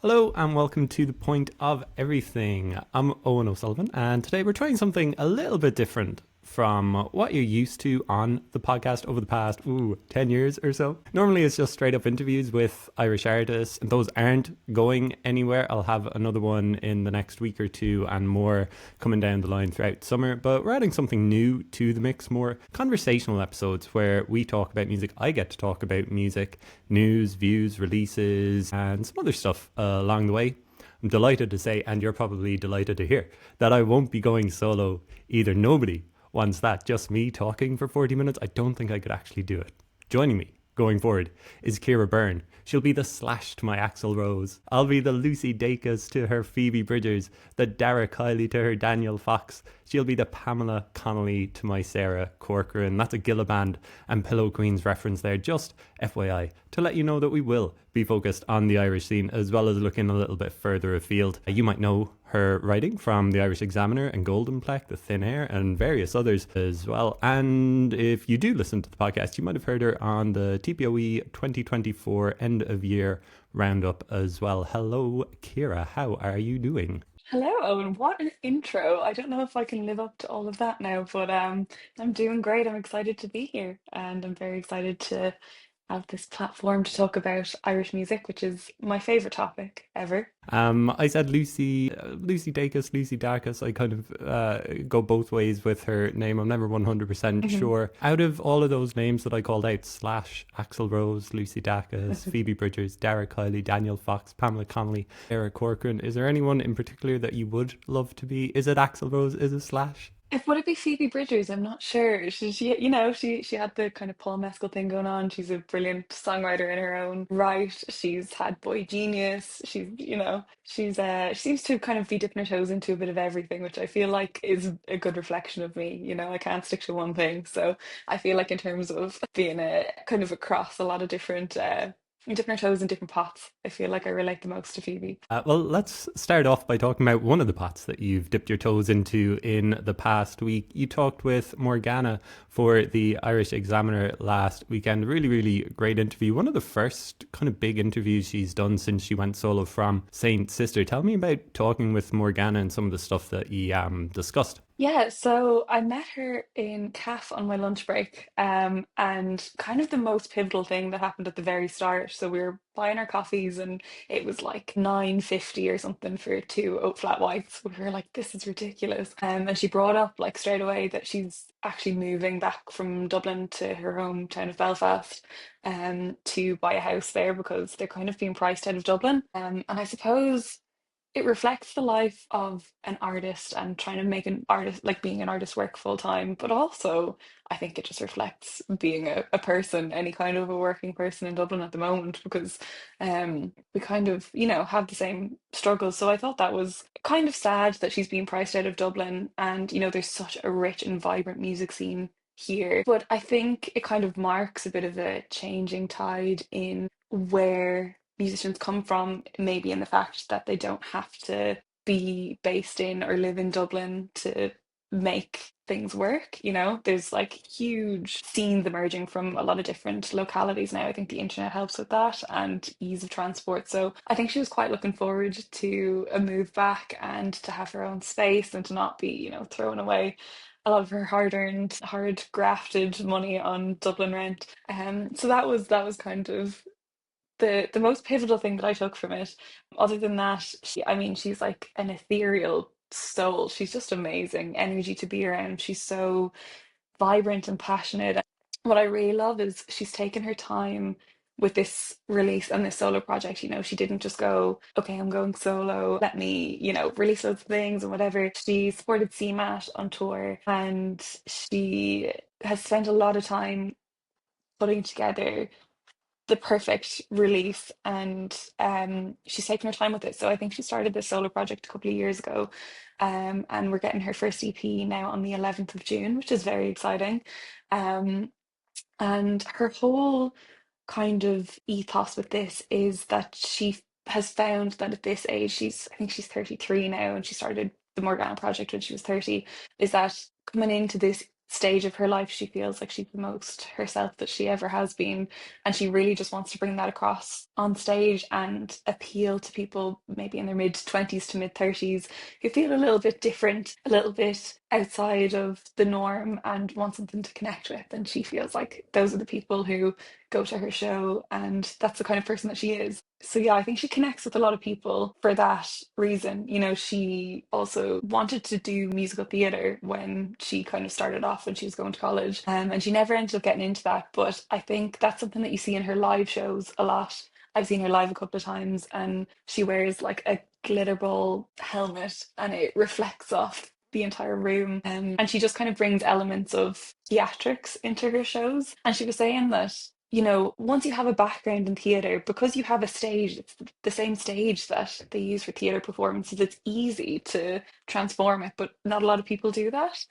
Hello and welcome to The Point of Everything. I'm Owen O'Sullivan, and today we're trying something a little bit different from what you're used to on the podcast over the past 10 years or so. Normally it's just straight up interviews with Irish artists, and those aren't going anywhere. I'll have another one in the next week or two and more coming down the line throughout summer, but we're adding something new to the mix, more conversational episodes where we talk about music. I get to talk about music, news, views, releases, and some other stuff along the way. I'm delighted to say, and you're probably delighted to hear, that I won't be going solo either. Nobody wants that. Just me talking for 40 minutes. I don't think I could actually do it. Joining me going forward is Cíara Byrne. She'll be the Slash to my Axl Rose. I'll be the Lucy Dacus to her Phoebe Bridgers, the Dara Kiley to her Daniel Fox. She'll be the Pamela Connolly to my Sarah Corcoran. That's a Gilliband and Pillow Queens reference there, just FYI, to let you know that we will be focused on the Irish scene as well as looking a little bit further afield. You might know her writing from the Irish Examiner and Golden Plec, The Thin Air, and various others as well. And if you do listen to the podcast, you might have heard her on the TPOE 2024 end of year roundup as well. Hello, Cíara. How are you doing? Hello, Owen. What an intro. I don't know if I can live up to all of that now, but I'm doing great. I'm excited to be here, and I'm very excited to have this platform to talk about Irish music, which is my favorite topic ever. I said Lucy Dacus, Lucy Dacus. I kind of go both ways with her name. I'm never 100% Mhm. sure. Out of all of those names that I called out, Slash, Axl Rose, Lucy Dacus, Phoebe Bridgers, Dara Kiley, Daniel Fox, Pamela Connolly, Sarah Corcoran, is there anyone in particular that you would love to be? Is it Axl Rose? Is it Slash? If would it be Phoebe Bridgers? I'm not sure. She had the kind of Paul Mescal thing going on. She's a brilliant songwriter in her own right. She's had Boy Genius. She seems to kind of be dipping her toes into a bit of everything, which I feel like is a good reflection of me. I can't stick to one thing. So I feel like in terms of being a kind of across a lot of different dipping her toes in different pots, I feel like I relate the most to Phoebe. Well, let's start off by talking about one of the pots that you've dipped your toes into in the past week. You talked with Morgana for the Irish Examiner last weekend. Really, really great interview. One of the first kind of big interviews she's done since she went solo from Saint Sister. Tell me about talking with Morgana and some of the stuff that you discussed. Yeah, so I met her in CAF on my lunch break, and kind of the most pivotal thing that happened at the very start. So we were buying our coffees, and it was like 9.50 or something for two oat flat whites. We were like, this is ridiculous. And she brought up like straight away that she's actually moving back from Dublin to her hometown of Belfast, to buy a house there because they're kind of being priced out of Dublin. And I suppose it reflects the life of an artist and trying to make an artist, like being an artist, work full time, but also I think it just reflects being a person, any kind of a working person in Dublin at the moment, because we kind of, have the same struggles. So I thought that was kind of sad that she's being priced out of Dublin, and there's such a rich and vibrant music scene here. But I think it kind of marks a bit of a changing tide in where musicians come from, maybe in the fact that they don't have to be based in or live in Dublin to make things work. There's like huge scenes emerging from a lot of different localities now. I think the internet helps with that and ease of transport. So I think she was quite looking forward to a move back and to have her own space and to not be, throwing away a lot of her hard-earned, hard-grafted money on Dublin rent. So that was kind of the most pivotal thing that I took from it. Other than that, she's like an ethereal soul. She's just amazing energy to be around. She's so vibrant and passionate. What I really love is she's taken her time with this release and this solo project. She didn't just go, okay, I'm going solo, let me, release those things and whatever. She supported CMAT on tour, and she has spent a lot of time putting together the perfect release, and she's taken her time with it. So I think she started this solo project a couple of years ago, and we're getting her first EP now on the 11th of June, which is very exciting. um, and her whole kind of ethos with this is that she has found that at this age, I think she's 33 now, and she started the Morgana project when she was 30, is that coming into this stage of her life, she feels like she's the most herself that she ever has been. And she really just wants to bring that across on stage and appeal to people maybe in their mid 20s to mid 30s who feel a little bit different, a little bit outside of the norm and want something to connect with. And she feels like those are the people who go to her show, and that's the kind of person that she is. So yeah, I think she connects with a lot of people for that reason. You know, she also wanted to do musical theatre when she kind of started off when she was going to college, and she never ended up getting into that. But I think that's something that you see in her live shows a lot. I've seen her live a couple of times, and she wears like a glitter ball helmet, and it reflects off the entire room. And she just kind of brings elements of theatrics into her shows. And she was saying that, you know, once you have a background in theatre, because you have a stage, it's the same stage that they use for theatre performances, it's easy to transform it, but not a lot of people do that.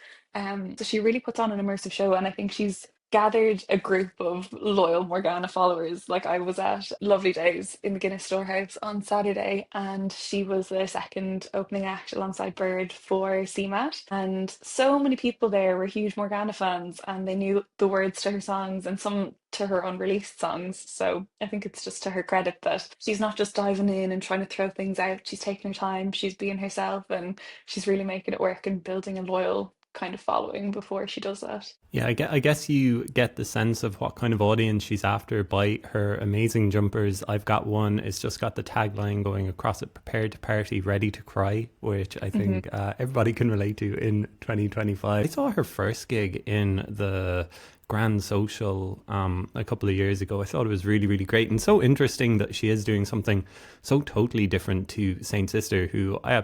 So she really puts on an immersive show, and I think she's gathered a group of loyal Morgana followers. Like I was at Lovely Days in the Guinness Storehouse on Saturday, and she was the second opening act alongside Bird for CMAT. And so many people there were huge Morgana fans, and they knew the words to her songs and some to her unreleased songs. So I think it's just to her credit that she's not just diving in and trying to throw things out. She's taking her time, she's being herself, and she's really making it work and building a loyal kind of following before she does that. Yeah, I guess you get the sense of what kind of audience she's after by her amazing jumpers. I've got one. It's just got the tagline going across it: "Prepared to party, ready to cry," which I Hmm. think everybody can relate to in 2025. I saw her first gig in the Grand Social a couple of years ago. I thought it was really, really great and so interesting that she is doing something so totally different to Saint Sister, who I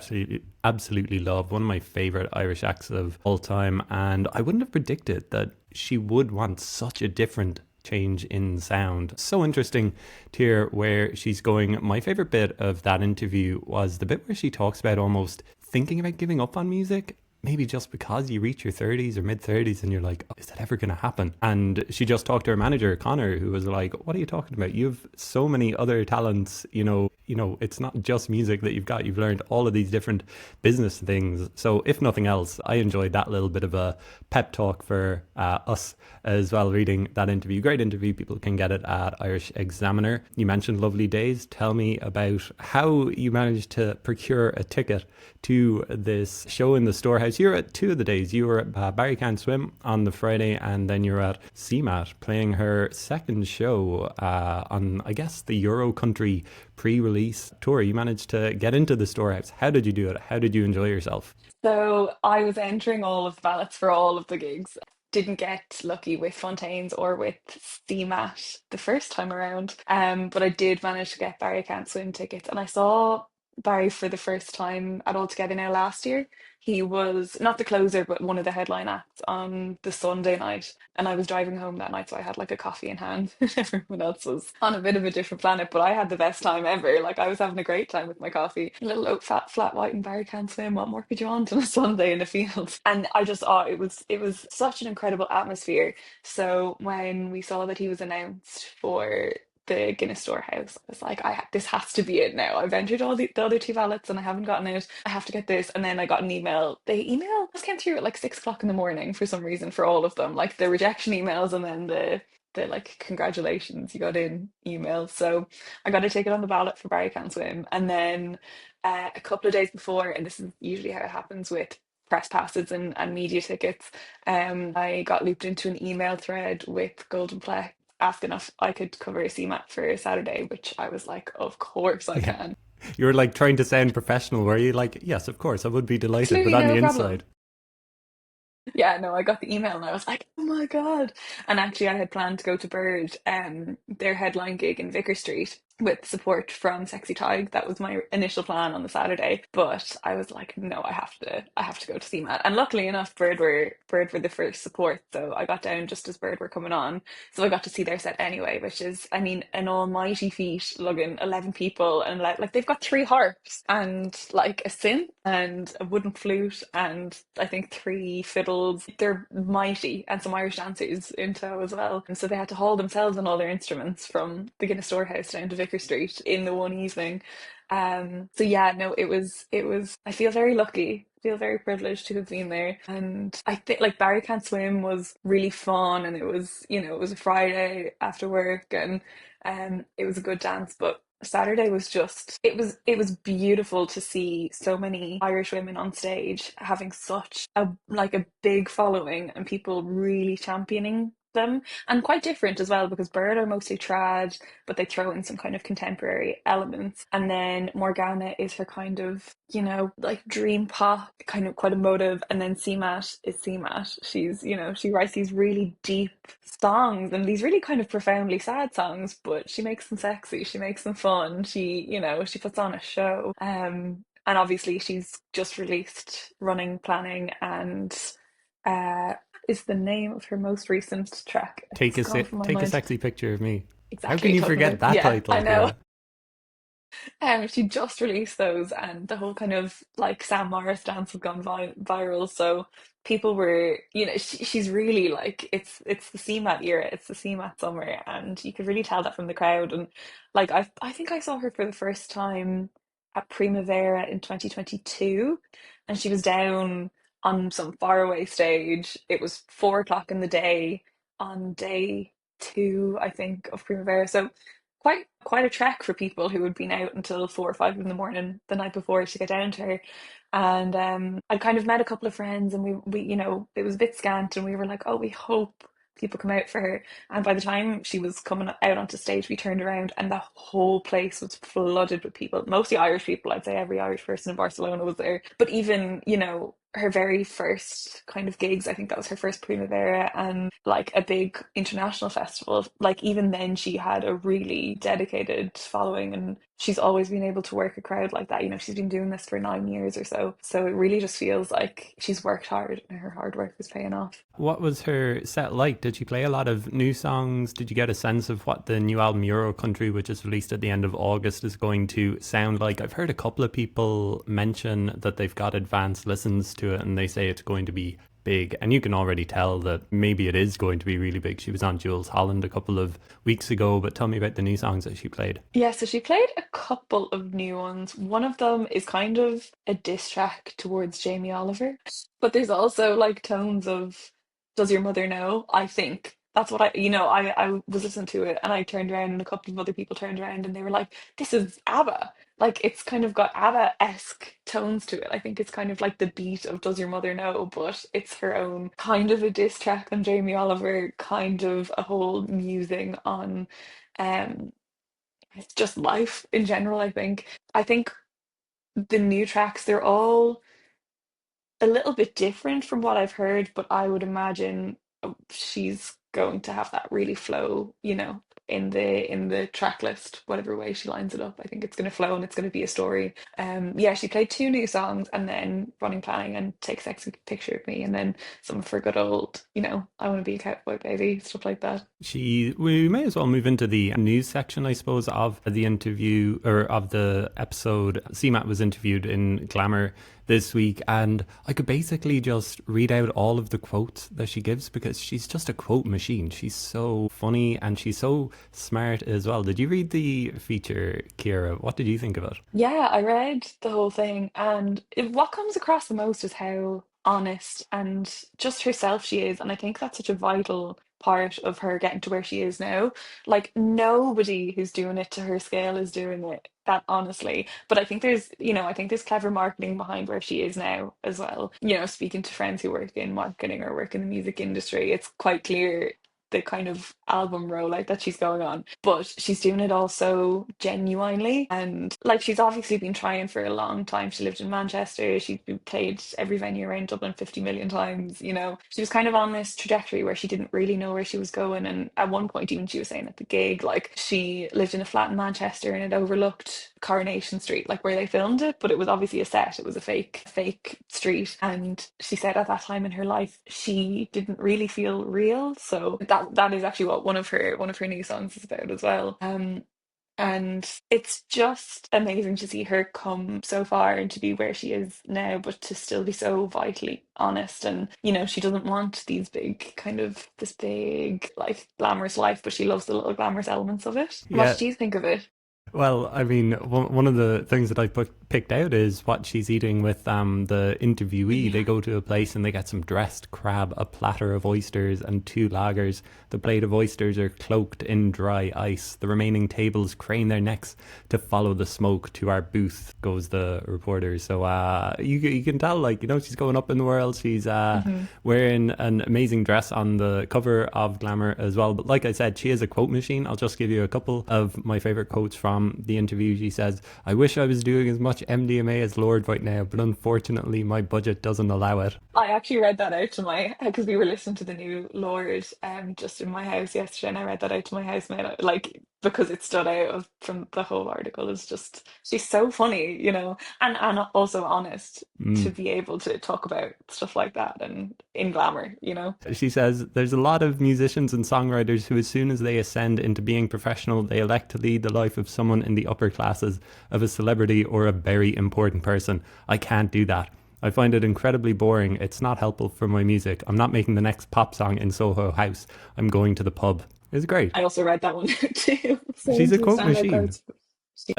absolutely love. One of my favorite Irish acts of all time, and I wouldn't have predicted that she would want such a different change in sound. So interesting to hear where she's going. My favorite bit of that interview was the bit where she talks about almost thinking about giving up on music, maybe just because you reach your 30s or mid 30s and you're like, oh, is that ever going to happen? And she just talked to her manager, Connor, who was like, what are you talking about? You have so many other talents, it's not just music that you've got. You've learned all of these different business things. So if nothing else, I enjoyed that little bit of a pep talk for us as well, reading that interview. Great interview. People can get it at Irish Examiner. You mentioned Lovely Days. Tell me about how you managed to procure a ticket to this show in the Storehouse. You were at two of the days. You were at Barry Can't Swim on the Friday, and then you're at CMAT playing her second show on, I guess, the Euro Country pre-release tour. You managed to get into the Storehouse. How did you do it? How did you enjoy yourself? So I was entering all of the ballots for all of the gigs. Didn't get lucky with Fontaine's or with CMAT the first time around. But I did manage to get Barry Can't Swim tickets, and I saw Barry for the first time at All Together Now last year. He was not the closer, but one of the headline acts on the Sunday night. And I was driving home that night, so I had like a coffee in hand. Everyone else was on a bit of a different planet, but I had the best time ever. Like I was having a great time with my coffee. A little oat fat, flat white, and Barry Can't Swim. What more could you want on a Sunday in the field? And I just thought it was such an incredible atmosphere. So when we saw that he was announced for the Guinness Storehouse, I was like, this has to be it now. I've entered all the other two ballots and I haven't gotten it. I have to get this. And then I got an email. The email just came through at like 6 o'clock in the morning for some reason for all of them, like the rejection emails and then the like congratulations you got in email. So I got a ticket on the ballot for Barry Can't Swim. And then a couple of days before, and this is usually how it happens with press passes and media tickets, I got looped into an email thread with Golden Plec asking if I could cover a CMAT for Saturday, which I was like, of course I Yeah. can. You were like trying to sound professional, were you? Like, yes, of course, I would be delighted, but Absolutely on the no problem. inside, Yeah, no, I got the email and I was like, oh my God. And actually, I had planned to go to Bird, their headline gig in Vicar Street with support from Sexy Tig. That was my initial plan on the Saturday. But I was like, no, I have to go to CMAT. And luckily enough, Bird were the first support. So I got down just as Bird were coming on. So I got to see their set anyway, which is, I mean, an almighty feat, lugging 11 people and like they've got three harps and like a synth and a wooden flute and I think three fiddles. They're mighty, and some Irish dancers in tow as well. And so they had to haul themselves and all their instruments from the Guinness Storehouse down to Vicar Street in the one evening. So yeah, no, it was I feel very lucky feel very privileged to have been there. And I think like Barry Can't Swim was really fun, and it was, it was a Friday after work, and it was a good dance. But Saturday was just, it was beautiful to see so many Irish women on stage having such a big following and people really championing them, and quite different as well because Bird are mostly trad, but they throw in some kind of contemporary elements. And then Morgana is her kind of, like dream pop, kind of quite emotive. And then CMAT is CMAT. She's, she writes these really deep songs and these really kind of profoundly sad songs, but she makes them sexy, she makes them fun. She puts on a show. And obviously she's just released Running, Planning, and uh is the name of her most recent track. It's gone from my Take a mind. sexy picture of me. How can Exactly, you talking forget about, that yeah, I title? know. Yeah. She just released those, and the whole kind of like Sam Morris dance has gone viral. So people were, she's really like it's the CMAT era, it's the CMAT summer, and you could really tell that from the crowd. And like I think I saw her for the first time at Primavera in 2022, and she was down on some faraway stage. It was 4 o'clock in the day on day two, I think, of Primavera. So quite a trek for people who had been out until 4 or 5 in the morning the night before to get down to her. And I kind of met a couple of friends, and we it was a bit scant, and we were like, oh, we hope people come out for her. And by the time she was coming out onto stage, we turned around and the whole place was flooded with people, mostly Irish people. I'd say every Irish person in Barcelona was there. But even, her very first kind of gigs, I think that was her first Primavera and like a big international festival. Like even then she had a really dedicated following, and she's always been able to work a crowd like that. She's been doing this for 9 years or so. So it really just feels like she's worked hard and her hard work is paying off. What was her set like? Did she play a lot of new songs? Did you get a sense of what the new album Euro Country, which is released at the end of August, is going to sound like? I've heard a couple of people mention that they've got advanced listens to it and they say it's going to be big. And you can already tell that maybe it is going to be really big. She was on Jules Holland a couple of weeks ago, but tell me about the new songs that she played. Yeah, so she played a couple of new ones. One of them is kind of a diss track towards Jamie Oliver, but there's also like tones of Does Your Mother Know? I think that's what I was listening to it and I turned around and a couple of other people turned around and they were like, this is ABBA. Like it's kind of got ABBA-esque tones to it. I think it's kind of like the beat of Does Your Mother Know, but it's her own kind of a diss track on Jamie Oliver, kind of a whole musing on um it's just life in general, I think. I think the new tracks, they're all a little bit different from what I've heard, but I would imagine she's going to have that really flow, in the track list, whatever way she lines it up. I think it's going to flow and it's going to be a story. Yeah, she played two new songs and then Running, Planning, and Take a Sexy Picture of Me, and then some of her good old, I Want to Be a Cowboy Baby, stuff like that. We may as well move into the news section, I suppose, of the interview or of the episode. CMAT was interviewed in Glamour this week, and I could basically just read out all of the quotes that she gives because she's just a quote machine. She's so funny and she's so smart as well. Did you read the feature, Cíara? What did you think of it? Yeah, I read the whole thing, and what comes across the most is how honest and just herself she is. And I think that's such a vital part of her getting to where she is now. Like, nobody who's doing it to her scale is doing it that honestly. But I think there's clever marketing behind where she is now as well. Speaking to friends who work in marketing or work in the music industry, it's quite clear the kind of album rollout that she's going on, but she's doing it also genuinely. And like she's obviously been trying for a long time. She lived in Manchester, she's been played every venue around Dublin 50 million times. She was kind of on this trajectory where she didn't really know where she was going. And at one point, even she was saying at the gig, like she lived in a flat in Manchester and it overlooked Coronation Street, like where they filmed it, but it was obviously a set. It was a fake street. And she said at that time in her life, she didn't really feel real. So that is actually what one of her new songs is about as well. And it's just amazing to see her come so far and to be where she is now, but to still be so vitally honest. And, she doesn't want this big, like, glamorous life, but she loves the little glamorous elements of it. What Yeah, did you think of it? Well, I mean, one of the things that picked out is what she's eating with the interviewee. They Yeah. go to a place and they get some dressed crab, a platter of oysters, and two lagers. The plate of oysters are cloaked in dry ice. The remaining tables crane their necks to follow the smoke. To our booth goes the reporter. So you can tell, like, she's going up in the world. She's Hmm. wearing an amazing dress on the cover of Glamour as well. But like I said, she is a quote machine. I'll just give you a couple of my favorite quotes from the interview. She says, "I wish I was doing as much MDMA as Lord right now, but unfortunately my budget doesn't allow it." I actually read that out to my because we were listening to the new Lord just in my house yesterday, and I read that out to my housemate like because it stood out from the whole article. It's just she's so funny, and also honest to Mm. be able to talk about stuff like that and in glamour. She says, "There's a lot of musicians and songwriters who, as soon as they ascend into being professional, they elect to lead the life of someone in the upper classes, of a celebrity or a very important person. I can't do that. I find it incredibly boring. It's not helpful for my music. I'm not making the next pop song in Soho House. I'm going to the pub." It's great. I also read that one too. She's Same a two quote standout machine. quotes.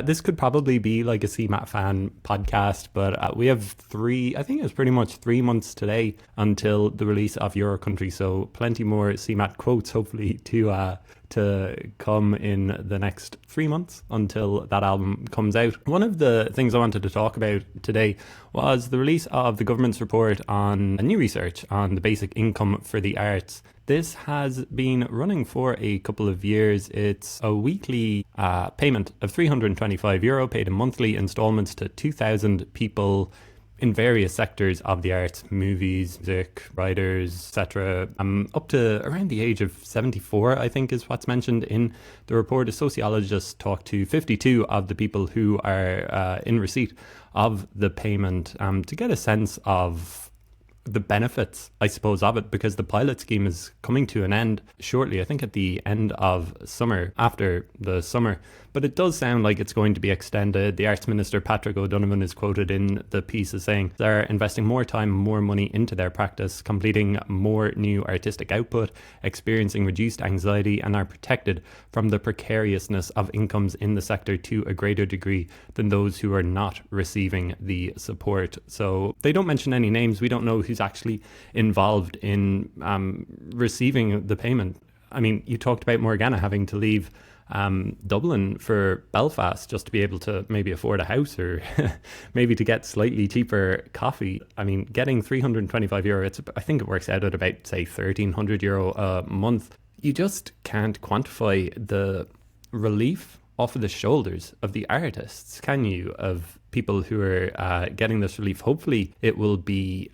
This could probably be like a CMAT fan podcast, but we have I think it's pretty much 3 months today until the release of Your Country. So plenty more CMAT quotes, hopefully, to come in the next 3 months until that album comes out. One of the things I wanted to talk about today was the release of the government's report on a new research on the basic income for the arts. This has been running for a couple of years. It's a weekly payment of €325 paid in monthly installments to 2,000 people in various sectors of the arts, movies, music, writers, etc. Up to around the age of 74, I think, is what's mentioned in the report. A sociologist talked to 52 of the people who are in receipt of the payment to get a sense of the benefits, I suppose, of it, because the pilot scheme is coming to an end shortly, I think at the end of summer, after the summer. But it does sound like it's going to be extended. The Arts Minister, Patrick O'Donovan, is quoted in the piece as saying they're investing more time, more money into their practice, completing more new artistic output, experiencing reduced anxiety, and are protected from the precariousness of incomes in the sector to a greater degree than those who are not receiving the support. So they don't mention any names. We don't know who's actually involved in receiving the payment. I mean, you talked about Morgana having to leave Dublin for Belfast just to be able to maybe afford a house or maybe to get slightly cheaper coffee. I mean, getting €325, I think it works out at about, say, €1,300 a month. You just can't quantify the relief off of the shoulders of the artists, can you? Of people who are getting this relief. Hopefully it will be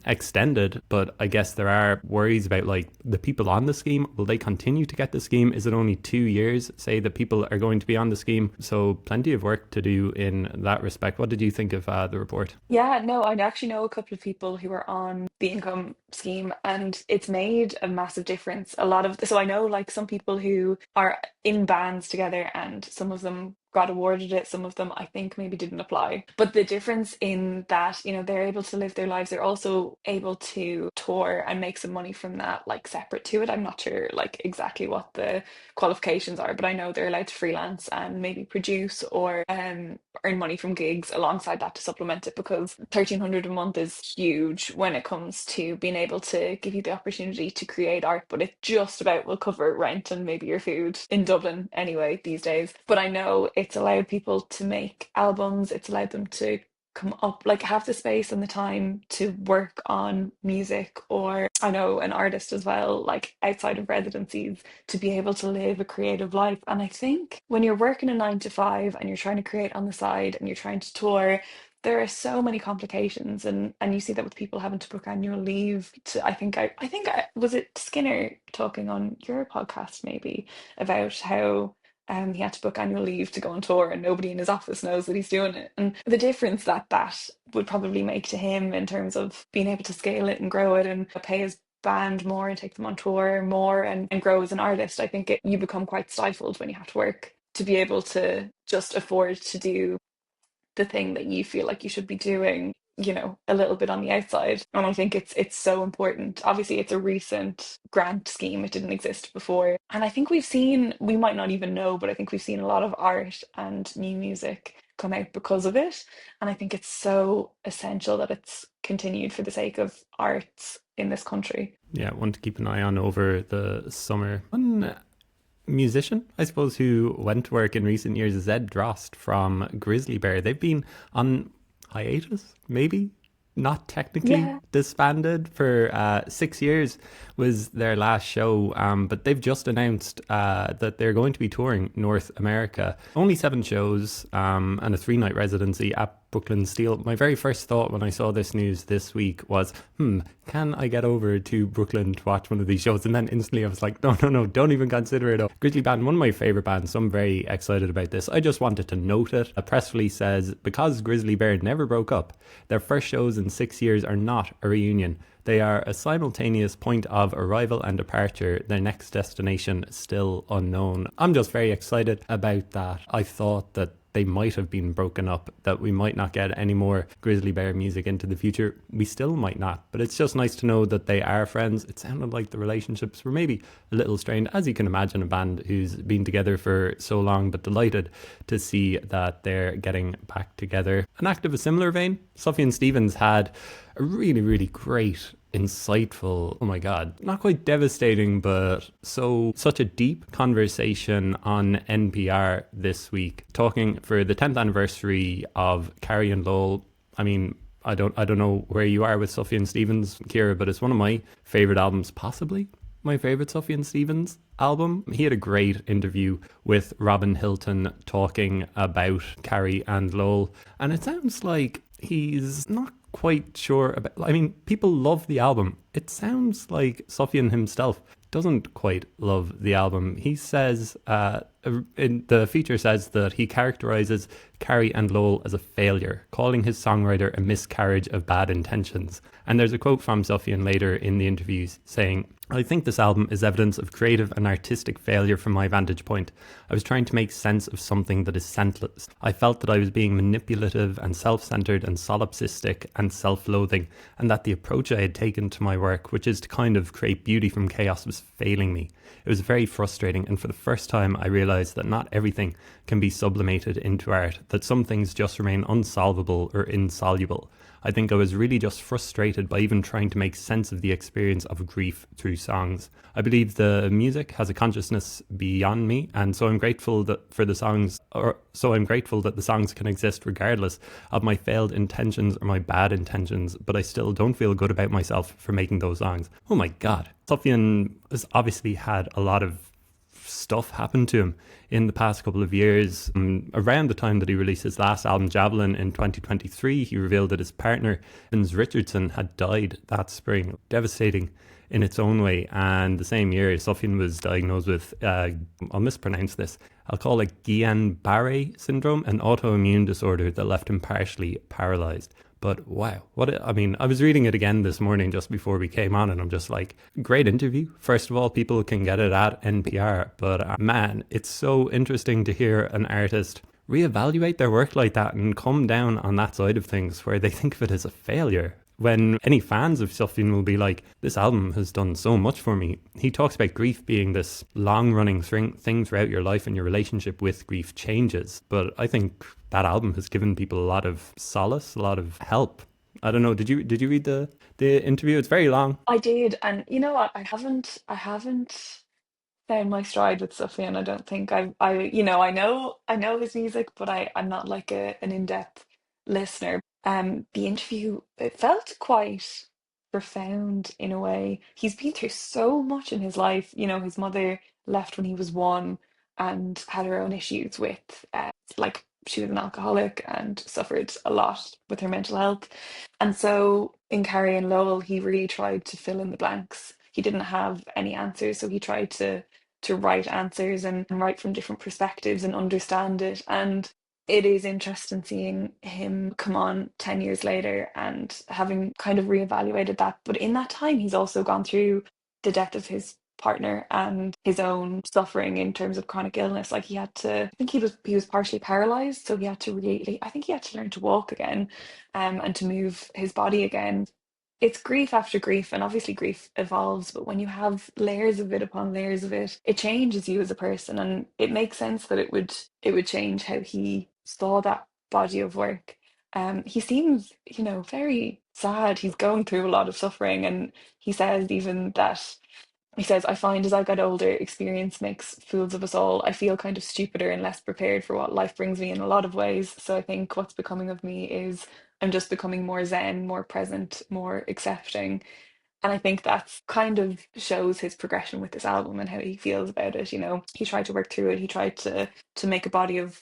extended, but I guess there are worries about like the people on the scheme. Will they continue to get the scheme? Is it only 2 years, say, that people are going to be on the scheme? So plenty of work to do in that respect. What did you think of the report? Yeah, no, I actually know a couple of people who are on the income scheme, and it's made a massive difference. So I know like some people who are in bands together, and some of them got awarded it, some of them I think maybe didn't apply. But the difference in that, they're able to live their lives, they're also able to tour and make some money from that, like separate to it. I'm not sure like exactly what the qualifications are, but I know they're allowed to freelance and maybe produce or earn money from gigs alongside that to supplement it, because 1,300 a month is huge when it comes to being able to give you the opportunity to create art, but it just about will cover rent and maybe your food in Dublin anyway these days. But I know it's allowed people to make albums, it's allowed them to come up, like have the space and the time to work on music, or I know an artist as well, like outside of residencies, to be able to live a creative life. And I think when you're working a 9 to 5 and you're trying to create on the side and you're trying to tour, there are so many complications, and you see that with people having to book annual leave to, I think I was it Skinner talking on your podcast maybe about how he had to book annual leave to go on tour and nobody in his office knows that he's doing it. And the difference that that would probably make to him in terms of being able to scale it and grow it and pay his band more and take them on tour more and grow as an artist. I think you become quite stifled when you have to work to be able to just afford to do the thing that you feel like you should be doing. a little bit on the outside. And I think it's so important. Obviously, it's a recent grant scheme. It didn't exist before. And I think we might not even know, but I think we've seen a lot of art and new music come out because of it. And I think it's so essential that it's continued for the sake of arts in this country. Yeah, one to keep an eye on over the summer. One musician, I suppose, who went to work in recent years is Ed Drost from Grizzly Bear. They've been on hiatus, maybe not technically Yeah. disbanded for 6 years was their last show, but they've just announced that they're going to be touring North America. Only 7 shows and a 3-night residency at Brooklyn Steel. My very first thought when I saw this news this week was, can I get over to Brooklyn to watch one of these shows? And then instantly I was like, no, don't even consider it. Grizzly Band, one of my favourite bands, so I'm very excited about this. I just wanted to note it. A press release says, because Grizzly Bear never broke up, their first shows in 6 years are not a reunion. They are a simultaneous point of arrival and departure, their next destination still unknown. I'm just very excited about that. I thought that they might have been broken up, that we might not get any more Grizzly Bear music into the future. We still might not, but it's just nice to know that they are friends. It sounded like the relationships were maybe a little strained, as you can imagine, a band who's been together for so long, but delighted to see that they're getting back together. An act of a similar vein, Sufjan Stevens had a really, really great, insightful, oh my god, not quite devastating, but such a deep conversation on NPR this week, talking for the 10th anniversary of Carrie and Lowell. I mean, I don't know where you are with Sufjan Stevens, Cíara, but it's one of my favorite albums, possibly my favorite Sufjan Stevens album. He had a great interview with Robin Hilton talking about Carrie and Lowell, and it sounds like he's not quite sure about, I mean, people love the album. It sounds like Sufjan himself doesn't quite love the album. He says, in the feature says that he characterizes Carrie and Lowell as a failure, calling his songwriter a miscarriage of bad intentions. And there's a quote from Sufjan later in the interviews saying, I think this album is evidence of creative and artistic failure from my vantage point. I was trying to make sense of something that is senseless. I felt that I was being manipulative and self-centered and solipsistic and self-loathing, and that the approach I had taken to my work, which is to kind of create beauty from chaos, was failing me. It was very frustrating, and for the first time I realised that not everything can be sublimated into art, that some things just remain unsolvable or insoluble. I think I was really just frustrated by even trying to make sense of the experience of grief through songs. I believe the music has a consciousness beyond me, and so I'm grateful that the songs can exist regardless of my failed intentions or my bad intentions, but I still don't feel good about myself for making those songs. Oh my god. Sufjan has obviously had a lot of stuff happened to him in the past couple of years. Around the time that he released his last album, Javelin, in 2023, he revealed that his partner, Vince Richardson, had died that spring. Devastating in its own way. And the same year, Sufjan was diagnosed with, I'll mispronounce this, I'll call it Guillain-Barré syndrome, an autoimmune disorder that left him partially paralysed. But wow, I was reading it again this morning just before we came on, and I'm just like, great interview. First of all, people can get it at NPR, but man, it's so interesting to hear an artist reevaluate their work like that and come down on that side of things where they think of it as a failure. When any fans of Sufjan will be like, this album has done so much for me. He talks about grief being this long-running thing throughout your life, and your relationship with grief changes. But I think that album has given people a lot of solace, a lot of help. I don't know, did you read the interview? It's very long. I did, and you know what? I haven't found my stride with Sufjan. I don't think I know his music, but I'm not like an in-depth listener. The interview, it felt quite profound in a way. He's been through so much in his life. His mother left when he was 1 and had her own issues with, like she was an alcoholic and suffered a lot with her mental health. And so in Carrie and Lowell, he really tried to fill in the blanks. He didn't have any answers, so he tried to write answers and write from different perspectives and understand it. And it is interesting seeing him come on 10 years later and having kind of reevaluated that. But in that time, he's also gone through the death of his partner and his own suffering in terms of chronic illness. Like he had to, I think he was partially paralyzed, so he had to really, I think he had to learn to walk again, and to move his body again. It's grief after grief, and obviously grief evolves, but when you have layers of it upon layers of it, it changes you as a person, and it makes sense that it would change how he saw that body of work. He seems, very sad. He's going through a lot of suffering, and he says even that he says, I find as I got older, experience makes fools of us all. I feel kind of stupider and less prepared for what life brings me in a lot of ways. So I think what's becoming of me is I'm just becoming more zen, more present, more accepting. And I think that's kind of shows his progression with this album and how he feels about it. He tried to work through it. He tried to make a body of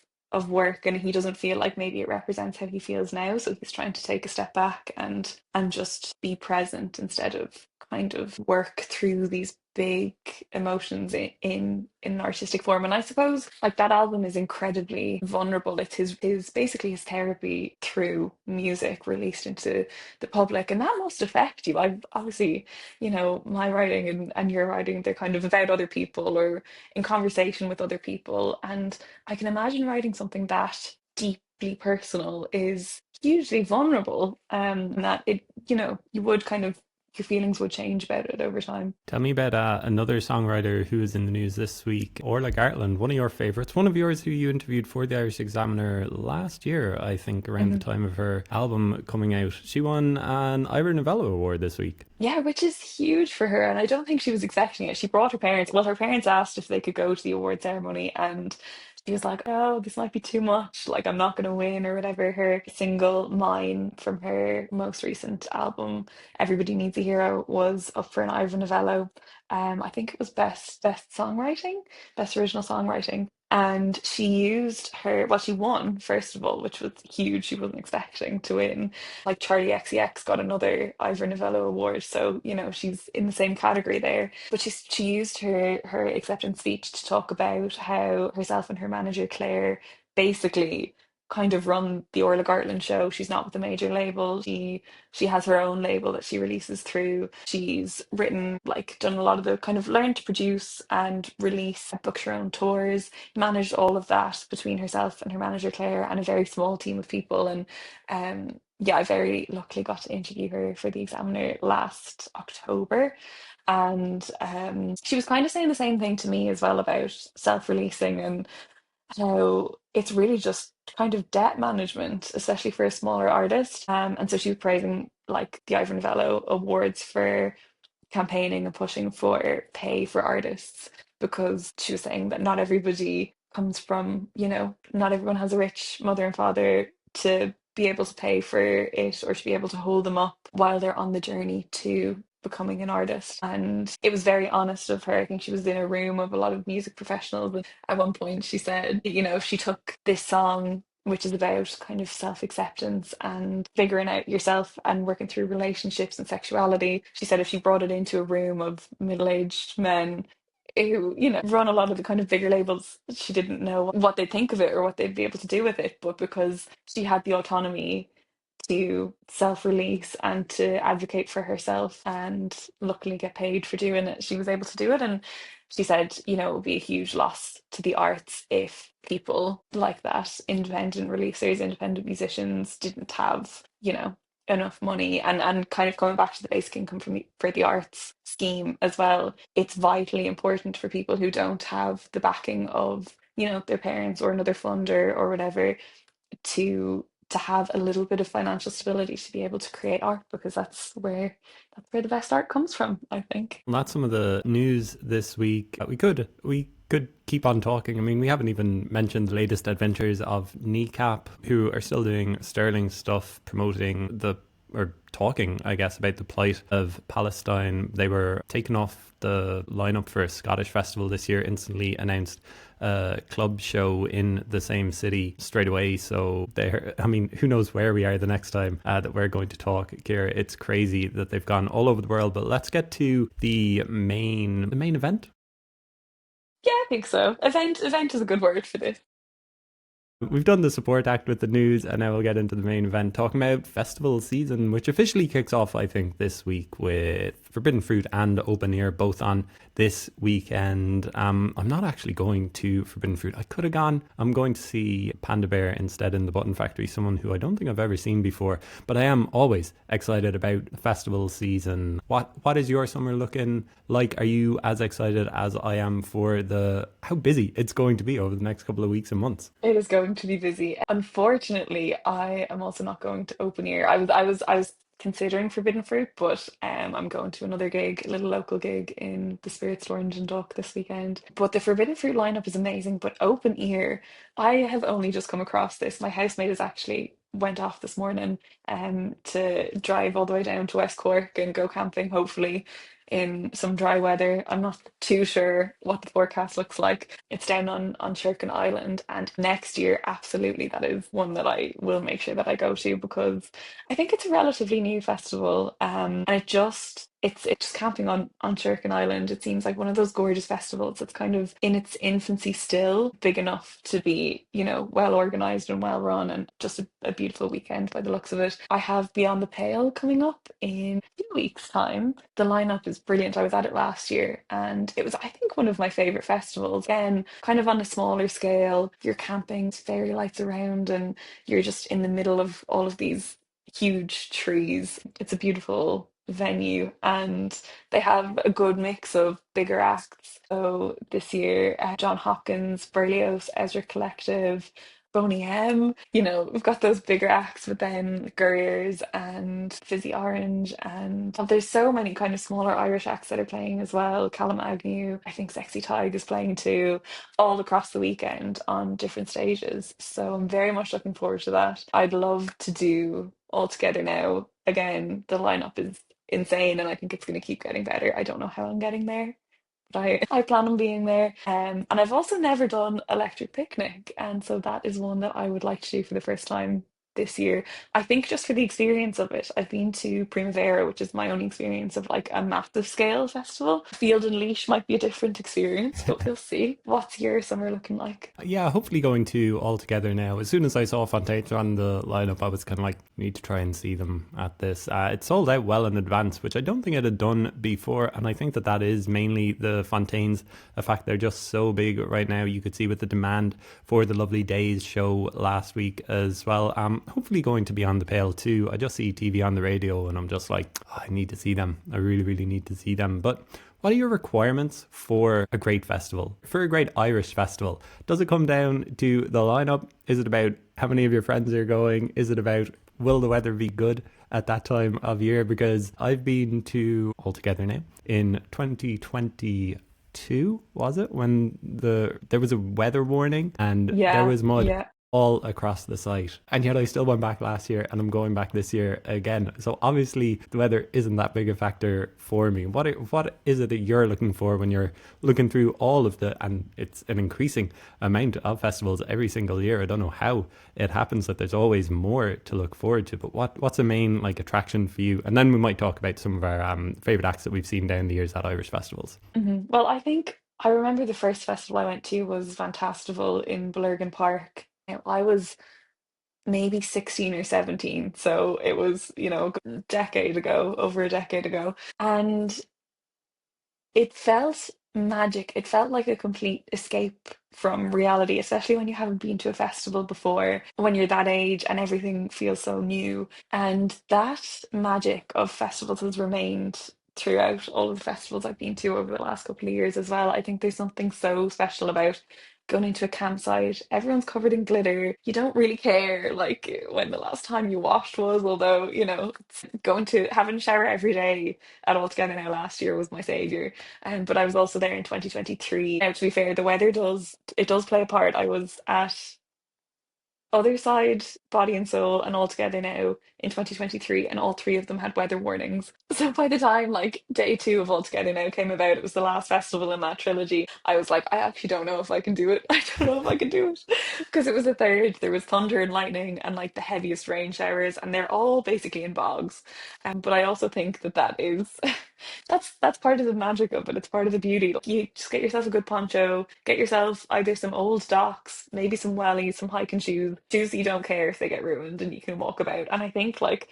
work, and he doesn't feel like maybe it represents how he feels now. So he's trying to take a step back and just be present instead of kind of work through these big emotions in an artistic form. And I suppose like that album is incredibly vulnerable. It's his basically his therapy through music released into the public, and that must affect you. I've obviously, my writing and your writing, they're kind of about other people or in conversation with other people. And I can imagine writing something that deeply personal is hugely vulnerable. And that you would kind of your feelings would change about it over time. Tell me about another songwriter who is in the news this week, Orla Gartland, one of your favourites, one of yours who you interviewed for the Irish Examiner last year, I think, around the time of her album coming out. She won an Ivor Novello Award this week. Yeah, which is huge for her. And I don't think she was expecting it. She brought her parents, well, her parents asked if they could go to the award ceremony, and she was like, oh, this might be too much. Like, I'm not going to win or whatever. Her single, Mine, from her most recent album, Everybody Needs a Hero, was up for an Ivor Novello. I think it was best songwriting, best original songwriting. And she used well, she won, first of all, which was huge. She wasn't expecting to win. Like Charlie XCX got another Ivor Novello award, so she's in the same category there. But she used her acceptance speech to talk about how herself and her manager Claire basically kind of run the Orla Gartland show. She's not with a major label. She has her own label that she releases through. She's written, like, done a lot of the kind of learn to produce and release, booked her own tours, managed all of that between herself and her manager Claire and a very small team of people. And yeah, I very luckily got to interview her for the Examiner last October. And she was kind of saying the same thing to me as well about self-releasing and how it's really just kind of debt management, especially for a smaller artist. And so she was praising like the Ivor Novello Awards for campaigning and pushing for pay for artists, because she was saying that not everybody comes from, not everyone has a rich mother and father to be able to pay for it or to be able to hold them up while they're on the journey to becoming an artist. And it was very honest of her. I think she was in a room of a lot of music professionals, and at one point she said, she took this song which is about kind of self-acceptance and figuring out yourself and working through relationships and sexuality. She said if she brought it into a room of middle-aged men who, run a lot of the kind of bigger labels, she didn't know what they'd think of it or what they'd be able to do with it. But because she had the autonomy to self-release and to advocate for herself and luckily get paid for doing it, she was able to do it. And she said, it would be a huge loss to the arts if people like that, independent releasers, independent musicians, didn't have, enough money. And kind of coming back to the basic income for the arts scheme as well, it's vitally important for people who don't have the backing of, their parents or another funder or whatever, to have a little bit of financial stability to be able to create art, because that's where the best art comes from, I think. Well, that's some of the news this week. We could keep on talking. I mean, we haven't even mentioned the latest adventures of Kneecap, who are still doing sterling stuff, promoting or talking, I guess, about the plight of Palestine. They were taken off the lineup for a Scottish festival this year, instantly announced a club show in the same city straight away. So who knows where we are the next time that we're going to talk, Cíara. It's crazy that they've gone all over the world. But let's get to the main event. Yeah, I think so. Event is a good word for this. We've done the support act with the news, and now we'll get into the main event, talking about festival season, which officially kicks off, I think, this week with Forbidden Fruit and Open Ear both on this weekend. I'm not actually going to Forbidden Fruit. I could have gone. I'm going to see Panda Bear instead in the Button Factory, someone who I don't think I've ever seen before. But I am always excited about festival season. What is your summer looking like? Are you as excited as I am for the how busy it's going to be over the next couple of weeks and months? It is going to be busy. Unfortunately, I am also not going to open ear. I was considering Forbidden Fruit, but I'm going to another gig, a little local gig in the Spirits Lounge in Duck this weekend. But the Forbidden Fruit lineup is amazing. But open ear, I have only just come across this. My housemate has actually went off this morning to drive all the way down to West Cork and go camping, hopefully in some dry weather. I'm not too sure what the forecast looks like. It's down on Sherkin Island, and next year, absolutely, that is one that I will make sure that I go to because I think it's a relatively new festival. And it's just camping on Sherkin Island. It seems like one of those gorgeous festivals that's kind of in its infancy still, big enough to be, well organized and well run, and just a beautiful weekend by the looks of it. I have Beyond the Pale coming up in a few weeks' time. The lineup is brilliant. I was at it last year, and it was, I think, one of my favorite festivals. Again, kind of on a smaller scale. You're camping, fairy lights around, and you're just in the middle of all of these huge trees. It's a beautiful venue, and they have a good mix of bigger acts. So this year, John Hopkins, Berlioz, Ezra Collective, Boney M. We've got those bigger acts, but then Gurriers and Fizzy Orange, and there's so many kind of smaller Irish acts that are playing as well. Callum Agnew, I think Sexy Tig is playing too, all across the weekend on different stages. So I'm very much looking forward to that. I'd love to do All Together Now. Again, the lineup is insane, and I think it's going to keep getting better. I don't know how I'm getting there, but I plan on being there. And I've also never done Electric Picnic, and so that is one that I would like to do for the first time this year. I think just for the experience of it. I've been to Primavera, which is my only experience of like a massive scale festival. Field and Leash might be a different experience, but we'll see. What's your summer looking like? Yeah, hopefully going to All Together Now. As soon as I saw Fontaines on the lineup, I was kind of like, need to try and see them at this. It sold out well in advance, which I don't think it had done before, and I think that that is mainly the Fontaines. The fact they're just so big right now. You could see with the demand for the Lovely Days show last week as well. Hopefully going to be on the Pale too. I just see TV on the radio, and I'm just like, oh, I need to see them. I really, really need to see them. But what are your requirements for a great festival? For a great Irish festival? Does it come down to the lineup? Is it about how many of your friends are going? Is it about will the weather be good at that time of year? Because I've been to All Together Now in 2022, was it? When there was a weather warning and there Yeah, was mud yeah. all across the site. And yet I still went back last year, and I'm going back this year again. So obviously the weather isn't that big a factor for me. What is it that you're looking for when you're looking through all of and it's an increasing amount of festivals every single year. I don't know how it happens that there's always more to look forward to, but what's the main like attraction for you? And then we might talk about some of our favorite acts that we've seen down the years at Irish festivals. Well, I think I remember the first festival I went to was Fantastival in Blurgan Park. Now, I was maybe 16 or 17, so it was, a decade ago, over a decade ago. And it felt magic. It felt like a complete escape from reality, especially when you haven't been to a festival before, when you're that age and everything feels so new. And that magic of festivals has remained throughout all of the festivals I've been to over the last couple of years as well. I think there's something so special about going into a campsite. Everyone's covered in glitter. You don't really care like when the last time you washed was, although, it's going to having a shower every day at All Together Now last year was my savior. But I was also there in 2023. Now, to be fair, the weather does play a part. I was at other side Body and Soul, and All Together Now in 2023, and all three of them had weather warnings. So by the time like day two of All Together Now came about, it was the last festival in that trilogy. I was like, I actually don't know if I can do it. I don't know if I can do it. Because it was the third, there was thunder and lightning and like the heaviest rain showers, and they're all basically in bogs. But I also think that that is that's part of the magic of it. It's part of the beauty. Like, you just get yourself a good poncho, get yourself either some old docks, maybe some wellies, some hiking shoes, shoes that you don't care if they get ruined, and you can walk about. And I think like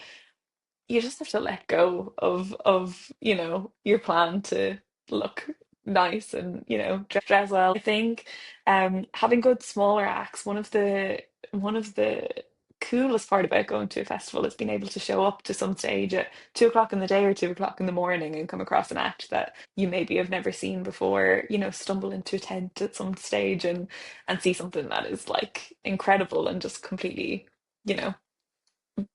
you just have to let go of your plan to look nice and dress well. I think having good smaller acts, one of the coolest part about going to a festival is being able to show up to some stage at 2 o'clock in the day or 2 o'clock in the morning and come across an act that you maybe have never seen before, stumble into a tent at some stage and see something that is like incredible and just completely, you know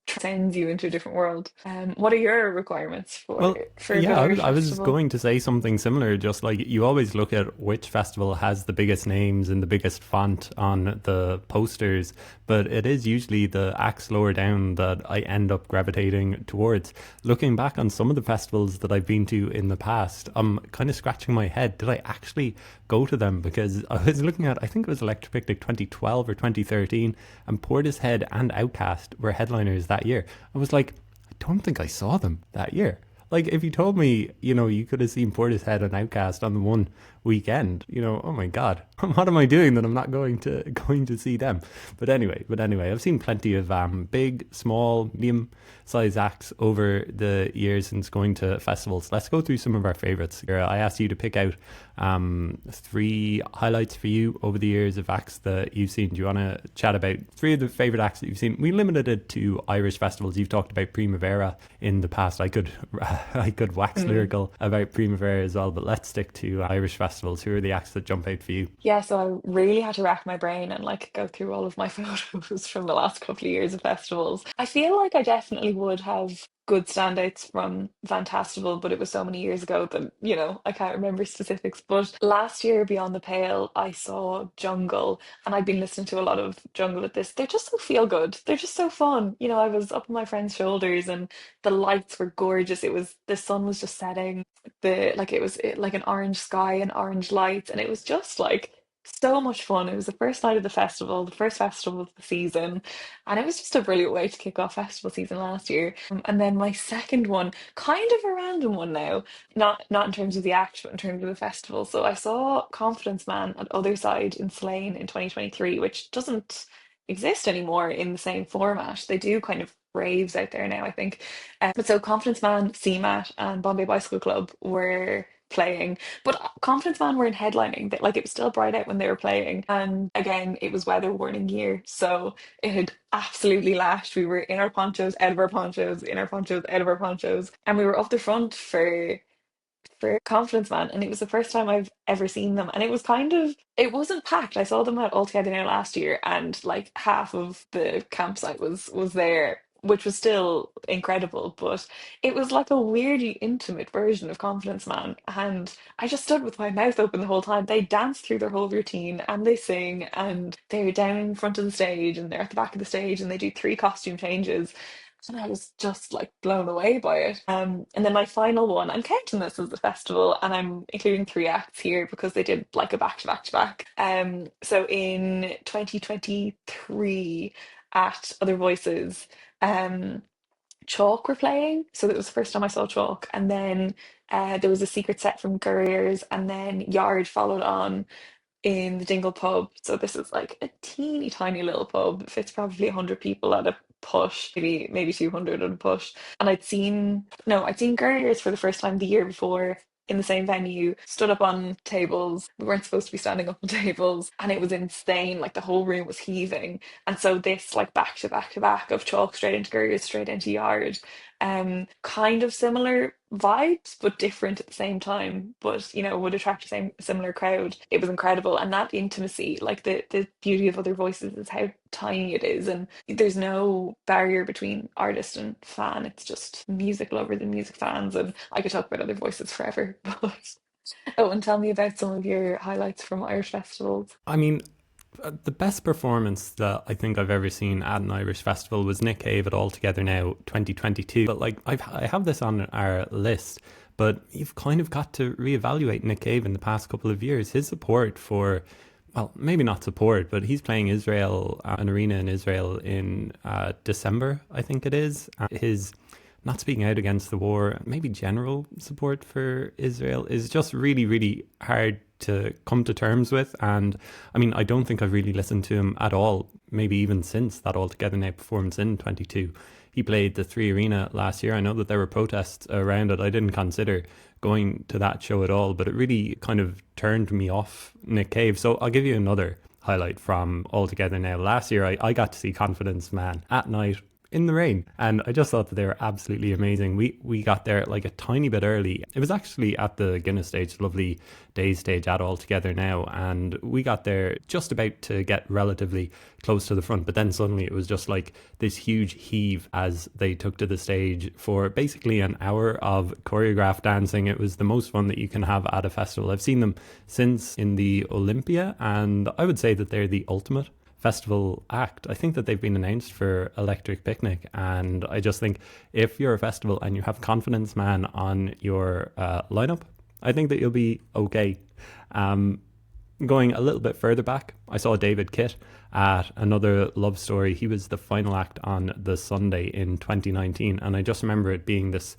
sends you into a different world. What are your requirements for Well, for a good yeah, Irish I was festival? going to say something similar. Just like you always look at which festival has the biggest names and the biggest font on the posters, but it is usually the acts lower down that I end up gravitating towards. Looking back on some of the festivals that I've been to in the past, I'm kind of scratching my head. Did I actually go to them? Because I was looking at, I think it was Electric Picnic 2012 or 2013, and Portishead and Outcast were headliners that year. I was like, I don't think I saw them that year. Like, if you told me, you could have seen Portishead and Outcast on the one weekend, oh my God, what am I doing that I'm not going to see them? But anyway, I've seen plenty of big, small, medium size acts over the years since going to festivals. Let's go through some of our favorites. I asked you to pick out three highlights for you over the years of acts that you've seen. Do you want to chat about three of the favorite acts that you've seen? We limited it to Irish festivals. You've talked about Primavera in the past. I could I could wax Mm. lyrical about Primavera as well, but let's stick to Irish festivals. Who are the acts that jump out for you? Yeah, so I really had to rack my brain and like go through all of my photos from the last couple of years of festivals. I feel like I definitely would have good standouts from Fantastival, but it was so many years ago that, I can't remember specifics. But last year, Beyond the Pale, I saw Jungle, and I've been listening to a lot of Jungle at this. They're just so feel good. They're just so fun. I was up on my friend's shoulders and the lights were gorgeous. The sun was just setting, like an orange sky and orange lights, and it was just like so much fun. It was the first night of the festival, the first festival of the season, and it was just a brilliant way to kick off festival season last year. And then my second one, kind of a random one now, not in terms of the act, but in terms of the festival. So I saw Confidence Man at Other Side in Slane in 2023, which doesn't exist anymore in the same format. They do kind of raves out there now, I think. But so Confidence Man, CMAT, and Bombay Bicycle Club were playing, but Confidence Man weren't headlining. Like, it was still bright out when they were playing, and again, it was weather warning year, so it had absolutely lashed. We were in our ponchos, out of our ponchos, in our ponchos, out of our ponchos, and we were up the front for Confidence Man, and it was the first time I've ever seen them. And it wasn't packed. I saw them at All Together Now last year, and like half of the campsite was there, which was still incredible. But it was like a weirdly intimate version of Confidence Man, and I just stood with my mouth open the whole time. They dance through their whole routine, and they sing, and they're down in front of the stage, and they're at the back of the stage, and they do three costume changes. And I was just like blown away by it. And then my final one, I'm counting this as a festival, and I'm including three acts here because they did like a back to back to back. So in 2023 at Other Voices, um, Chalk were playing. So that was the first time I saw Chalk. And then there was a secret set from Gurriers, and then Yard followed on in the Dingle pub. So this is like a teeny tiny little pub. It fits probably 100 people at a push, maybe 200 at a push. And I'd seen Girders for the first time the year before in the same venue, stood up on tables. We weren't supposed to be standing up on tables, and it was insane. Like, the whole room was heaving. And so this like back to back to back of Chalk straight into Girders, straight into Yard. Kind of similar vibes, but different at the same time. But would attract the same similar crowd. It was incredible, and that intimacy, like the beauty of Other Voices, is how tiny it is, and there's no barrier between artist and fan. It's just music lovers and music fans, and I could talk about Other Voices forever. But oh, and tell me about some of your highlights from Irish festivals. I mean, The best performance that I think I've ever seen at an Irish festival was Nick Cave at All Together Now 2022. But like I have this on our list, but you've kind of got to reevaluate Nick Cave in the past couple of years. His support for, well, maybe not support, but he's playing Israel, an arena in Israel in December, I think it is. His not speaking out against the war, maybe general support for Israel is just really, really hard to come to terms with. And I mean, I don't think I've really listened to him at all, maybe even since that All Together Now performance in 22. He played the 3 Arena last year. I know that there were protests around it. I didn't consider going to that show at all, but it really kind of turned me off Nick Cave. So I'll give you another highlight from All Together Now. Last year, I got to see Confidence Man at night in the rain, and I just thought that they were absolutely amazing. We got there like a tiny bit early. It was actually at the Guinness stage, lovely days stage at All Together Now, and we got there just about to get relatively close to the front, but then suddenly it was just like this huge heave as they took to the stage for basically an hour of choreographed dancing. It was the most fun that you can have at a festival. I've seen them since in the Olympia, and I would say that they're the ultimate festival act. I think that they've been announced for Electric Picnic, and I just think if you're a festival and you have Confidence Man on your lineup, I think that you'll be okay. Going a little bit further back, I saw David Kitt at Another Love Story. He was the final act on the Sunday in 2019, and I just remember it being this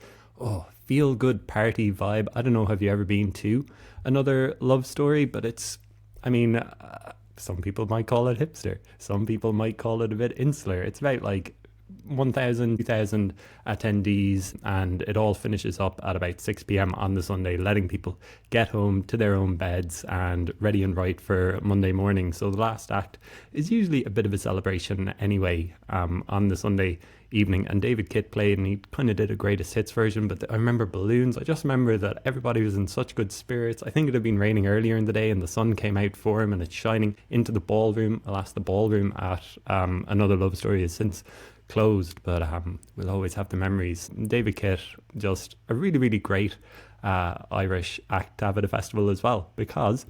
feel good party vibe. I don't know, have you ever been to Another Love Story? But it's, I mean, some people might call it hipster. Some people might call it a bit insular. It's about like 1,000, 2,000 attendees, and it all finishes up at about 6 p.m. on the Sunday, letting people get home to their own beds and ready and right for Monday morning. So the last act is usually a bit of a celebration anyway, on the Sunday evening. And David Kitt played, and he kind of did a greatest hits version, but I remember balloons. I just remember that everybody was in such good spirits. I think it had been raining earlier in the day, and the sun came out for him, and it's shining into the ballroom. Alas, the ballroom at Another Love Story is since closed, but we'll always have the memories. David Kitt, just a really, really great Irish act to have at a festival as well, because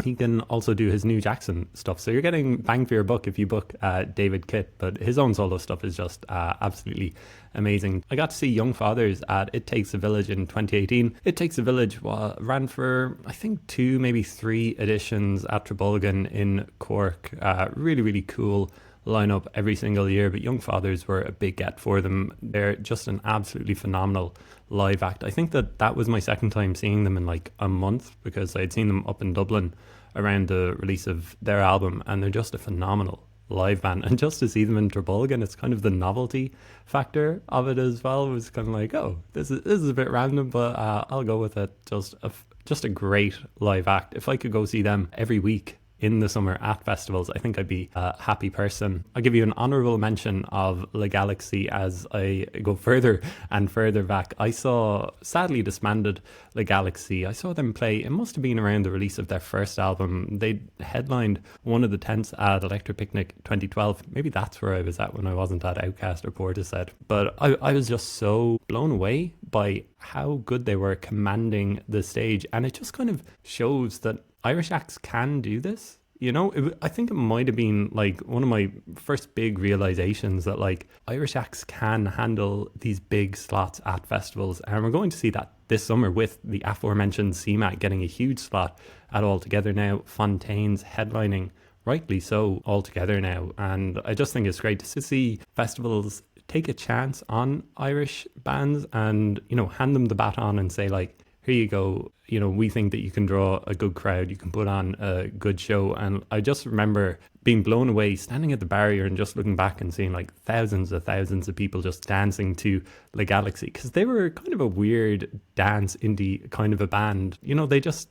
he can also do his New Jackson stuff. So you're getting bang for your buck if you book David Kitt, but his own solo stuff is just absolutely amazing. I got to see Young Fathers at It Takes a Village in 2018. It Takes a Village ran for, I think, 2, maybe 3 editions at Trabolgan in Cork. Really, really cool lineup every single year, but Young Fathers were a big get for them. They're just an absolutely phenomenal live act. I think that was my second time seeing them in like a month, because I'd seen them up in Dublin around the release of their album, and they're just a phenomenal live band. And just to see them in Trabolgan, it's kind of the novelty factor of it as well. It was kind of like, oh, this is a bit random, but I'll go with it. Just a great live act. If I could go see them every week in the summer at festivals, I think I'd be a happy person. I'll give you an honourable mention of La Galaxy as I go further and further back. I saw, sadly disbanded, La Galaxy. I saw them play, it must have been around the release of their first album. They headlined one of the tents at Electric Picnic 2012. Maybe that's where I was at when I wasn't at Outcast or Portishead. But I was just so blown away by how good they were commanding the stage. And it just kind of shows that Irish acts can do this. You know, I think it might have been like one of my first big realizations that like Irish acts can handle these big slots at festivals. And we're going to see that this summer with the aforementioned CMAT getting a huge slot at All Together Now, Fontaine's headlining, rightly so, All Together Now. And I just think it's great to see festivals take a chance on Irish bands and, you know, hand them the baton and say like, here you go, you know, we think that you can draw a good crowd, you can put on a good show. And I just remember being blown away, standing at the barrier and just looking back and seeing like thousands of people just dancing to La Galaxy, because they were kind of a weird dance indie kind of a band. You know, they just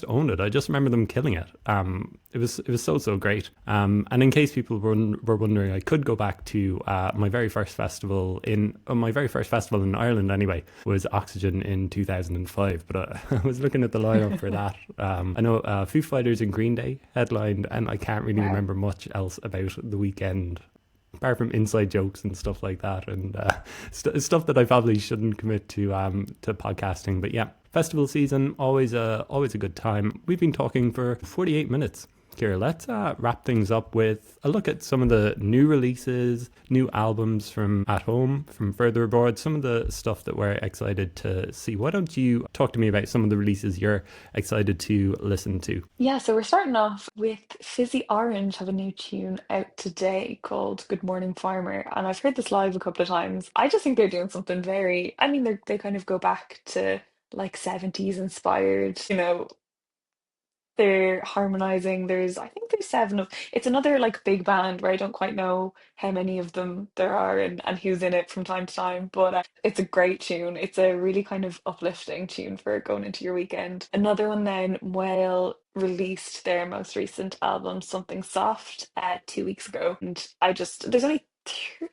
owned it. I just remember them killing it. It was so great. And in case people were wondering, I could go back to my very first festival in Ireland anyway, was Oxygen in 2005. But I was looking at the lineup for that. I know Foo Fighters and Green Day headlined, and I can't really remember much else about the weekend apart from inside jokes and stuff like that, and stuff that I probably shouldn't commit to podcasting. But yeah, festival season, always a good time. We've been talking for 48 minutes, Kira, let's wrap things up with a look at some of the new releases, new albums from at home, from further abroad, some of the stuff that we're excited to see. Why don't you talk to me about some of the releases you're excited to listen to? Yeah, so we're starting off with Fizzy Orange have a new tune out today called Good Morning Farmer. And I've heard this live a couple of times. I just think they're doing something very, I mean, they kind of go back to like 70s inspired, they're harmonizing. I think there's seven of, it's another like big band where I don't quite know how many of them there are and who's in it from time to time, but it's a great tune. It's a really kind of uplifting tune for going into your weekend. Another one then, Well released their most recent album, Something Soft, 2 weeks ago. And there's only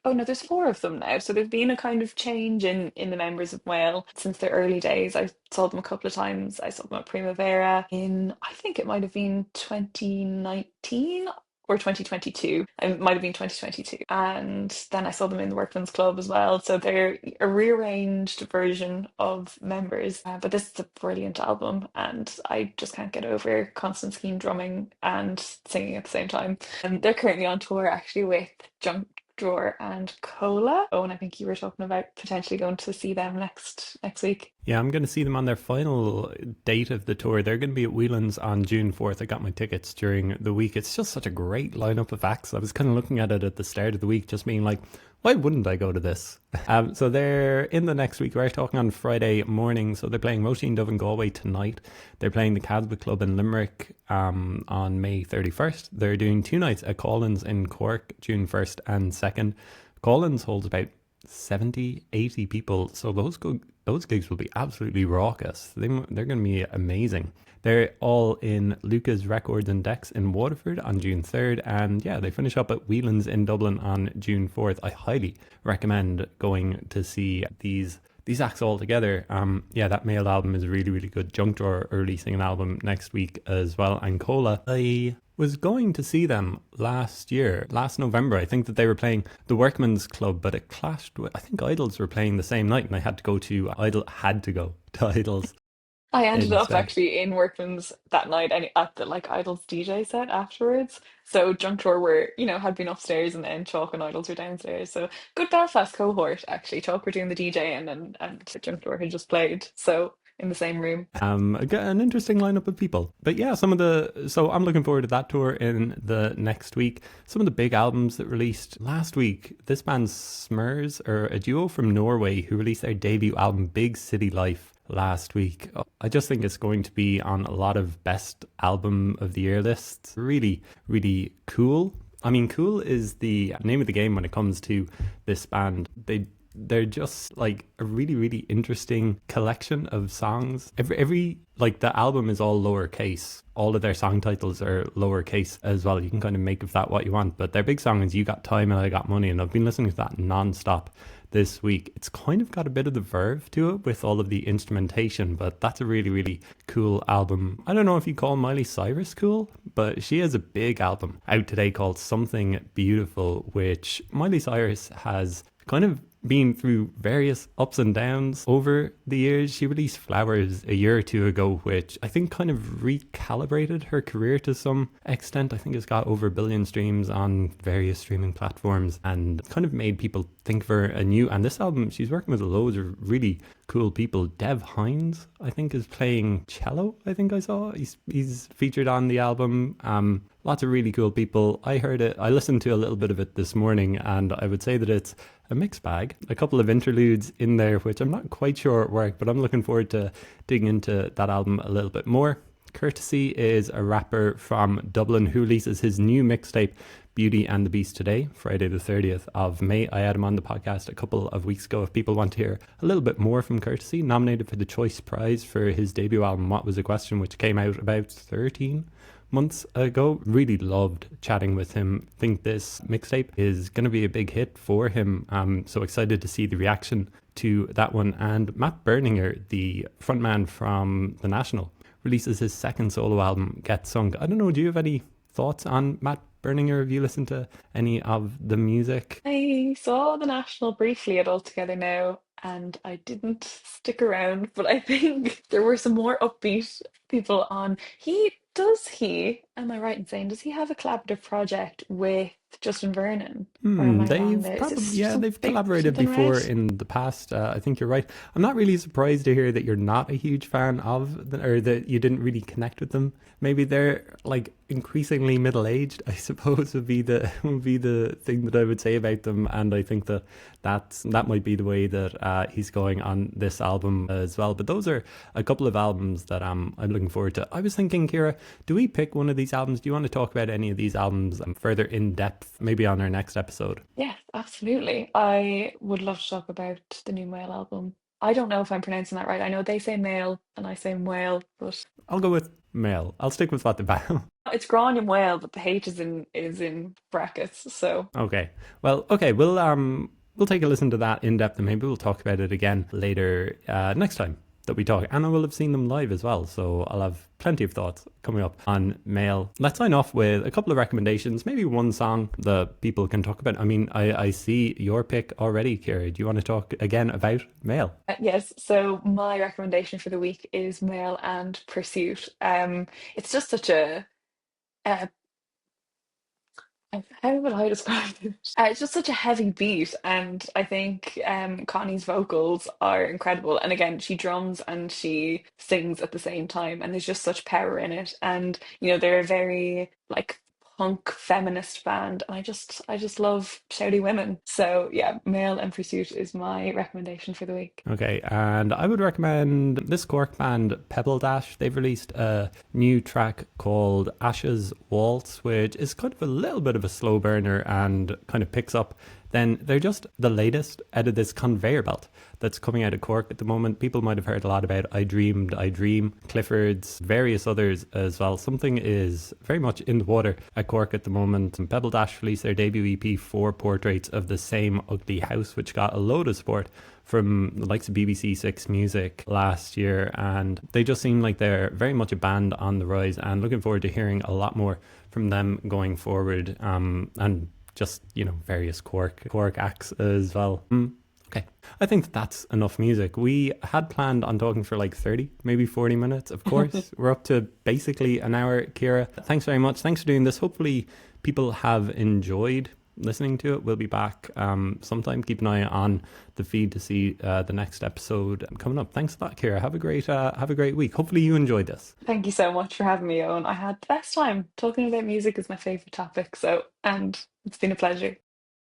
oh no, there's four of them now. So there's been a kind of change in the members of Whale since their early days. I saw them a couple of times. I saw them at Primavera in, I think it might have been 2019 or 2022. It might have been 2022. And then I saw them in the Workman's Club as well. So they're a rearranged version of members. But this is a brilliant album, and I just can't get over constant scheme drumming and singing at the same time. And they're currently on tour actually with Junk Drawer and Cola. Oh, and I think you were talking about potentially going to see them next week. Yeah, I'm going to see them on their final date of the tour. They're going to be at Whelan's on June 4th. I got my tickets during the week. It's just such a great lineup of acts. I was kind of looking at it at the start of the week, just being like, why wouldn't I go to this? So they're in the next week. We're talking on Friday morning. So they're playing Roisin Dove in Galway tonight. They're playing the Casbah Club in Limerick on May 31st. They're doing two nights at Collins in Cork, June 1st and 2nd. Collins holds about 70, 80 people. So those gigs will be absolutely raucous. They're going to be amazing. They're all in Lucas Records and Decks in Waterford on June 3rd. And yeah, they finish up at Whelan's in Dublin on June 4th. I highly recommend going to see these acts all together. Yeah, that male album is really, really good. Junk Drawer are releasing an album next week as well. And Cola, I was going to see them last November. I think that they were playing the Workman's Club, but it clashed with, I think Idols were playing the same night, and I had to go to Idols I ended up instead. actually in Workman's that night and at the like Idols DJ set afterwards. So Junk Drawer had been upstairs and then Chalk and Idols were downstairs. So good Belfast cohort actually. Chalk were doing the DJing and Junk Drawer had just played. So in the same room. An interesting lineup of people. But yeah, so I'm looking forward to that tour in the next week. Some of the big albums that released last week, this band Smurs are a duo from Norway who released their debut album Big City Life last week. I just think it's going to be on a lot of best album of the year lists. Really, really cool. I mean, cool is the name of the game when it comes to this band. They're just like a really, really interesting collection of songs. Every like the album is all lowercase. All of their song titles are lowercase as well. You can kind of make of that what you want. But their big song is You Got Time and I Got Money, and I've been listening to that non-stop this week. It's kind of got a bit of the verve to it with all of the instrumentation, but that's a really, really cool album. I don't know if you call Miley Cyrus cool, but she has a big album out today called Something Beautiful, which Miley Cyrus has kind of been through various ups and downs over the years. She released Flowers a year or two ago, which I think kind of recalibrated her career to some extent. I think it's got over 1 billion streams on various streaming platforms and kind of made people think of her anew. And this album, she's working with loads of really cool people. Dev Hynes, I think, is playing cello. I think I saw he's featured on the album. Lots of really cool people. I heard it. I listened to a little bit of it this morning, and I would say that it's a mixed bag. A couple of interludes in there, which I'm not quite sure work, but I'm looking forward to digging into that album a little bit more. Courtesy is a rapper from Dublin who releases his new mixtape, Beauty and the Beast, today, Friday the 30th of May. I had him on the podcast a couple of weeks ago. If people want to hear a little bit more from Courtesy, nominated for the Choice Prize for his debut album, What Was a Question, which came out about 13 months ago. Really loved chatting with him. Think this mixtape is going to be a big hit for him. I'm so excited to see the reaction to that one. And Matt Berninger, the frontman from The National, releases his second solo album, Get Sunk. I don't know, do you have any thoughts on Matt Berninger? Have you listened to any of the music? I saw The National briefly at All Together Now, and I didn't stick around, but I think there were some more upbeat people on. Does he, am I right in saying, does he have a collaborative project with Justin Vernon? Or am I wrong They've there? Is it probably, yeah, they've collaborated something red? before in the past. I think you're right. I'm not really surprised to hear that you're not a huge fan of, or that you didn't really connect with them. Maybe they're like increasingly middle aged, I suppose would be the thing that I would say about them. And I think that might be the way that he's going on this album as well. But those are a couple of albums that I'm looking forward to. I was thinking, Ciara, do we pick one of these albums? Do you want to talk about any of these albums further in depth, maybe on our next episode? Yes, absolutely. I would love to talk about the new Male album. I don't know if I'm pronouncing that right. I know they say male and I say whale, but I'll go with male. I'll stick with what the band. it's Grain and whale, but the H is in brackets. So Okay. Well, okay. We'll take a listen to that in depth, and maybe we'll talk about it again later next time that we talk. And I will have seen them live as well, so I'll have plenty of thoughts coming up on Male. Let's sign off with a couple of recommendations, maybe one song that people can talk about. I mean, I see your pick already, Ciara. Do you want to talk again about Male? yes, so my recommendation for the week is Male and Pursuit. It's just such a how would I describe it? It's just such a heavy beat, and I think Connie's vocals are incredible. And again, she drums and she sings at the same time, and there's just such power in it. And they're a very like punk feminist band, and I just love shouty women. So yeah, Male and Pursuit is my recommendation for the week. Okay, and I would recommend this Cork band Pebble Dash. They've released a new track called Ashes Waltz, which is kind of a little bit of a slow burner and kind of picks up. Then they're just the latest out of this conveyor belt that's coming out of Cork at the moment. People might have heard a lot about I Dreamed, I Dream, Clifford's, various others as well. Something is very much in the water at Cork at the moment. And Pebble Dash released their debut EP, Four Portraits of the Same Ugly House, which got a load of support from the likes of BBC Six Music last year, and they just seem like they're very much a band on the rise, and looking forward to hearing a lot more from them going forward, and just various Cork acts as well. Okay, I think that's enough music. We had planned on talking for like 30, maybe 40 minutes. Of course, we're up to basically an hour. Ciara, thanks very much. Thanks for doing this. Hopefully people have enjoyed listening to it. We'll be back sometime. Keep an eye on the feed to see the next episode coming up. Thanks a lot, Ciara. Have a great week. Hopefully you enjoyed this. Thank you so much for having me, Owen. I had the best time. Talking about music is my favorite topic, so and it's been a pleasure.